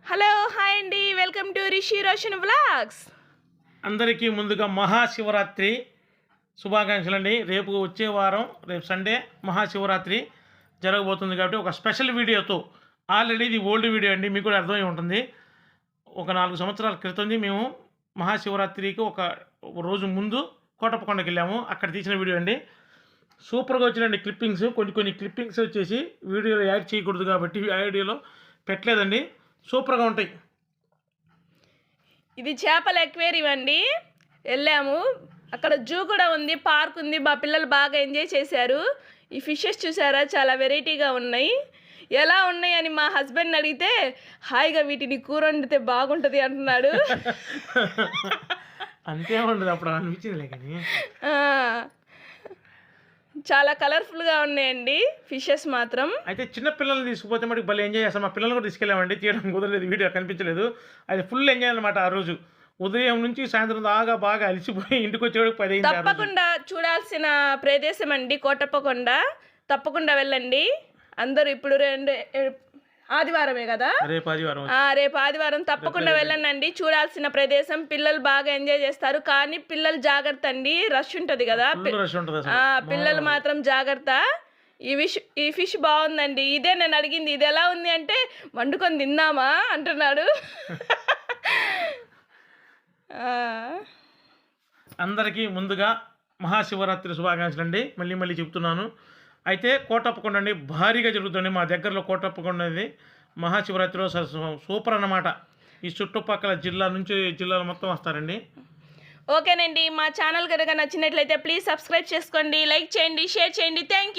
Hello hi అండి, welcome to Rishi Roshan vlogs. అందరికీ ముందుగా మహాశివరాత్రి శుభాకాంక్షలు అండి. రేపు వచ్చే వారం రేపు సండే మహాశివరాత్రి జరగబోతుంది కాబట్టి ఒక స్పెషల్ వీడియోతో, ఆల్రెడీ ఇది ఓల్డ్ వీడియో అండి, మీకు కూడా అర్థమై ఉంటుంది. ఒక 4 సంవత్సరాల క్రితం మేము మహాశివరాత్రికి ఒక రోజు ముందు కోటప్పకొండకి వెళ్ళాము. అక్కడ తీసిన వీడియో అండి. సూపర్గా వచ్చినండి క్లిప్పింగ్స్. కొన్ని క్లిప్పింగ్స్ వచ్చేసి వీడియోలో యాడ్ చేయకూడదు కాబట్టి వీడియోలో పెట్టలేదండి. సూపర్గా ఉంటాయి. ఇది చేపల ఎక్వేరియం అండి. వెళ్ళాము, అక్కడ జూ కూడా ఉంది, పార్క్ ఉంది. మా పిల్లలు బాగా ఎంజాయ్ చేశారు. ఈ ఫిషెస్ చూసారా, చాలా వెరైటీగా ఉన్నాయి. ఎలా ఉన్నాయి అని మా హస్బెండ్ అడిగితే, హాయిగా వీటిని కూర వండితే బాగుంటుంది అంటున్నాడు. అంతే ఉండదు, అప్పుడు అనిపించింది కానీ చాలా కలర్ఫుల్గా ఉన్నాయండి ఫిషెస్ మాత్రం. అయితే చిన్న పిల్లల్ని తీసుకుపోతే మనకి భలే ఎంజాయ్ చేస్తాం. మా పిల్లలు కూడా తీసుకెళ్ళామండి, తీయడం కుదరలేదు, వీడియో కనిపించలేదు. అది ఫుల్ ఎంజాయ్ అనమాట. ఆ రోజు ఉదయం నుంచి సాయంత్రం దాకా బాగా అలిసిపోయి ఇంటికి వచ్చేవాడికి 10 అయింది. తప్పకుండా చూడాల్సిన ప్రదేశం అండి కోటప్పకొండ. తప్పకుండా వెళ్ళండి అందరూ. ఇప్పుడు ఆదివారమే కదా, రేపు ఆదివారం తప్పకుండా వెళ్ళండి. చూడాల్సిన ప్రదేశం. పిల్లలు బాగా ఎంజాయ్ చేస్తారు, కానీ పిల్లలు జాగ్రత్త అండి, రష్ ఉంటుంది కదా. పిల్లలు మాత్రం జాగ్రత్త. ఈ ఫిష్ బాగుందండి. ఇదే నేను అడిగింది, ఇది ఎలా ఉంది అంటే వండుకొని తిందామా అంటున్నాడు. అందరికీ ముందుగా మహాశివరాత్రి శుభాకాంక్షలు అండి. మళ్ళీ చెప్తున్నాను. అయితే కోటప్పకొండ అండి భారీగా జరుగుతుంది. మా దగ్గరలో కోటప్పకొండ అనేది మహాశివరాత్రిలో సూపర్ అన్నమాట. ఈ చుట్టుపక్కల జిల్లాలు మొత్తం వస్తారండి. ఓకేనండి, మా ఛానల్ కనుక నచ్చినట్లయితే ప్లీజ్ సబ్స్క్రైబ్ చేసుకోండి, లైక్ చేయండి, షేర్ చేయండి. Thank you.